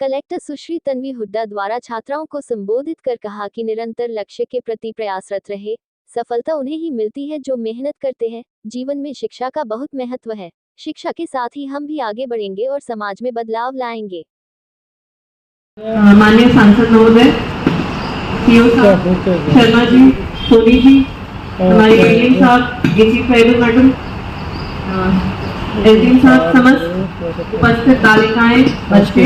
Collector सुश्री तन्वी हुड्डा द्वारा छात्राओं को संबोधित कर कहा कि निरंतर लक्ष्य के प्रति प्रयासरत रहे, सफलता उन्हें ही मिलती है जो मेहनत करते हैं। जीवन में शिक्षा का बहुत महत्व है। शिक्षा के साथ ही हम भी आगे बढ़ेंगे और समाज में बदलाव लाएंगे। माननीय सांसद महोदय, सीओ साहब, शर्मा जी, सोनी जी, हमारे एडमिन साहब, एसी ट्राइबल मैडम, एसडीएम साहब, समस्त उपस्थित बालिकाएं, बच्चे,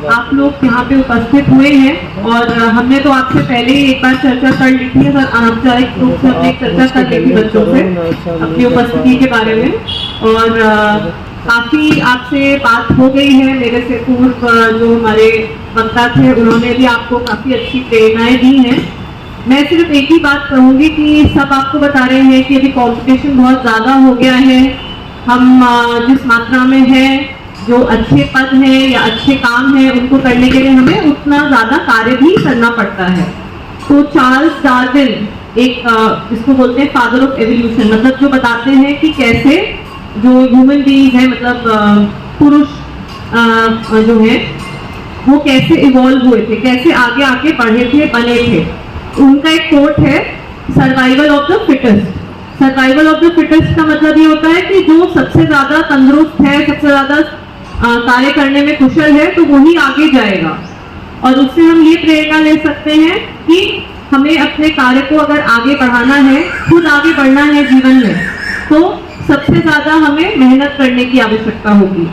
आप लोग यहाँ पे उपस्थित हुए हैं। और हमने तो आपसे पहले ही एक बार चर्चा कर ली थी, औपचारिक रूप से हमने चर्चा कर ली थी बच्चों से अपनी उपस्थिति के बारे में, और काफी आपसे बात हो गई है। मेरे से पूर्व जो हमारे वक्ता थे उन्होंने भी आपको काफी अच्छी प्रेरणाएं दी हैं। मैं सिर्फ एक ही बात कहूंगी कि सब आपको बता रहे हैं कि अभी कंपटीशन बहुत ज्यादा हो गया है। हम जिस मात्रा में है, जो अच्छे पद हैं या अच्छे काम हैं, उनको करने के लिए हमें उतना ज्यादा कार्य भी करना पड़ता है। तो चार्ल्स डार्विन, एक जिसको बोलते हैं फादर ऑफ एवोल्यूशन, मतलब जो बताते हैं कि कैसे जो ह्यूमन बीइंग है, मतलब पुरुष जो है वो कैसे इवॉल्व हुए थे, कैसे आगे आगे बढ़े थे, बने थे। उनका एक कोट है, survival of the fittest. Survival of the fittest का मतलब ये होता है कि जो सबसे ज्यादा तंदुरुस्त है, सबसे ज्यादा कार्य करने में कुशल है, तो वही आगे जाएगा। और उससे हम ये प्रेरणा ले सकते हैं कि हमें अपने कार्य को अगर आगे बढ़ाना है, खुद आगे बढ़ना है जीवन में, तो सबसे ज्यादा हमें मेहनत करने की आवश्यकता होगी।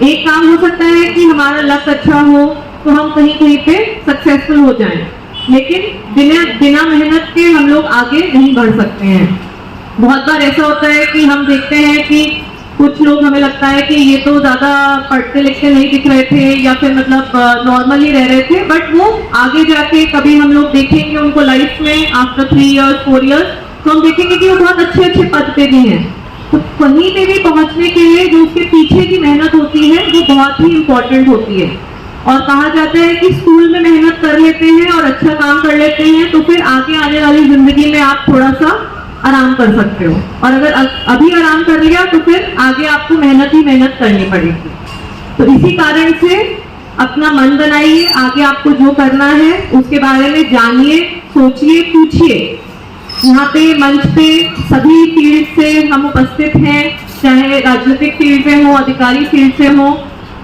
एक काम हो सकता है कि हमारा लक अच्छा हो तो हम कहीं कहीं पे सक्सेसफुल हो जाएं, लेकिन बिना मेहनत के हम लोग आगे नहीं बढ़ सकते हैं। बहुत बार ऐसा होता है कि हम देखते हैं कि कुछ लोग, हमें लगता है कि ये तो ज्यादा पढ़ते लिखते नहीं दिख रहे थे या फिर मतलब नॉर्मल ही रह रहे थे, बट वो आगे जाके कभी हम लोग देखेंगे उनको लाइफ में आफ्टर 3 इयर्स 4 इयर्स, तो हम देखेंगे कि वो बहुत अच्छे अच्छे पद पे भी हैं। तो कहीं पे भी पहुंचने के लिए जो उसके पीछे की मेहनत होती है वो बहुत ही इंपॉर्टेंट होती है। और कहा जाता है कि स्कूल में मेहनत कर लेते हैं और अच्छा काम कर लेते हैं तो फिर आगे आने वाली जिंदगी में आप थोड़ा सा आराम कर सकते हो, और अगर अभी आराम कर लिया तो फिर आगे आपको मेहनत ही मेहनत करनी पड़ेगी। तो इसी कारण से अपना मन बनाइए, आगे आपको जो करना है उसके बारे में जानिए, सोचिए, पूछिए। यहाँ पे मंच पे सभी फील्ड से हम उपस्थित हैं, चाहे राजनीतिक फील्ड से हो, अधिकारी फील्ड से हो,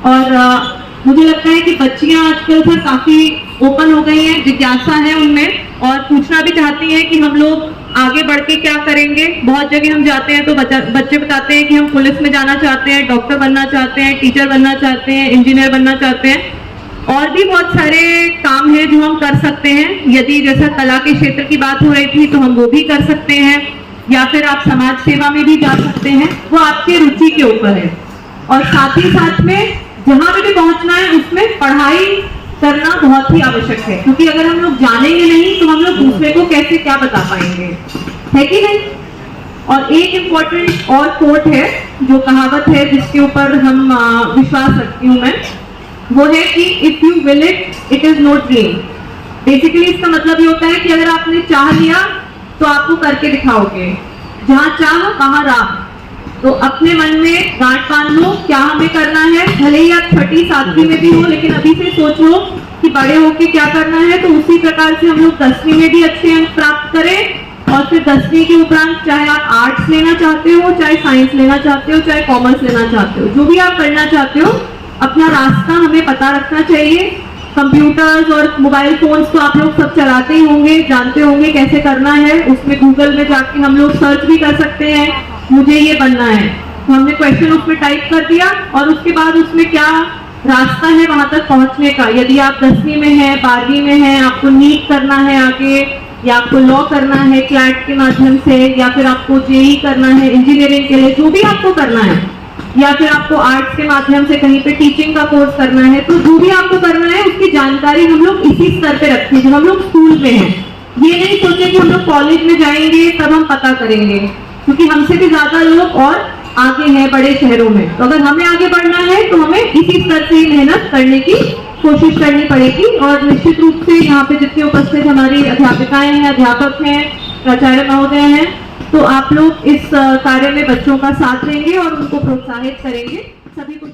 और मुझे लगता है कि बच्चियां आजकल सर काफी ओपन हो गई हैं, जिज्ञासा है उनमें, और पूछना भी चाहती हैं कि हम लोग आगे बढ़ के क्या करेंगे। बहुत जगह हम जाते हैं तो बच्चे बताते हैं कि हम पुलिस में जाना चाहते हैं, डॉक्टर बनना चाहते हैं, टीचर बनना चाहते हैं, इंजीनियर बनना चाहते हैं, और भी बहुत सारे काम हैं जो हम कर सकते हैं। यदि जैसा कला के क्षेत्र की बात हो रही थी तो हम वो भी कर सकते हैं, या फिर आप समाज सेवा में भी जा सकते हैं, वो आपके रुचि के ऊपर है। और साथ ही साथ में जहां भी पहुंचना है उसमें पढ़ाई करना बहुत ही आवश्यक है, क्योंकि अगर हम लोग जानेंगे नहीं तो हम लोग दूसरे को कैसे क्या बता पाएंगे, है कि नहीं। और एक इम्पोर्टेंट और कोट है, जो कहावत है जिसके ऊपर हम विश्वास रखती हूँ मैं, वो है कि if you will it is no dream. Basically इसका मतलब ये होता है कि अगर आपने चाह लिया तो आपको करके दिखाओगे, जहां चाह वहां राह। तो अपने मन में गांठ बांध लो क्या हमें करना है, भले ही आप 6ठी 7वीं में भी हो, लेकिन अभी से सोच लो कि बड़े होके क्या करना है। तो उसी प्रकार से हम लोग 10वीं में भी अच्छे अंक प्राप्त करें, और फिर 10वीं के उपरांत चाहे आप आर्ट्स लेना चाहते हो, चाहे साइंस लेना चाहते हो, चाहे कॉमर्स लेना चाहते हो, जो भी आप करना चाहते हो, अपना रास्ता हमें पता रखना चाहिए। कंप्यूटर्स और मोबाइल फोन्स तो आप लोग सब चलाते ही होंगे, जानते होंगे कैसे करना है। उसमें गूगल में जाके हम लोग सर्च भी कर सकते हैं, मुझे ये बनना है, तो हमने क्वेश्चन उसमें टाइप कर दिया, और उसके बाद उसमें क्या रास्ता है वहां तक पहुंचने का। यदि आप 10वीं में है, 12वीं में है, आपको नीट करना है आगे, या आपको लॉ करना है क्लैट के माध्यम से, या फिर आपको जेई करना है इंजीनियरिंग के लिए, जो भी आपको करना है, या फिर आपको आर्ट्स के माध्यम से कहीं पे टीचिंग का कोर्स करना है, तो जो भी आपको करना है उसकी जानकारी हम लोग इसी स्तर पे रखें जब हम लोग स्कूल में हैं। ये नहीं सोचे कि हम लोग कॉलेज में जाएंगे तब हम पता करेंगे, क्योंकि हमसे भी ज्यादा लोग और आगे हैं बड़े शहरों में। तो अगर हमें आगे बढ़ना है तो हमें इसी स्तर से मेहनत करने की कोशिश करनी पड़ेगी। और निश्चित रूप से यहाँ पे जितने उपस्थित हमारी अध्यापिकाएं हैं, अध्यापक हैं, प्राचार्य महोदय हैं, तो आप लोग इस कार्य में बच्चों का साथ देंगे और उनको प्रोत्साहित करेंगे। सभी को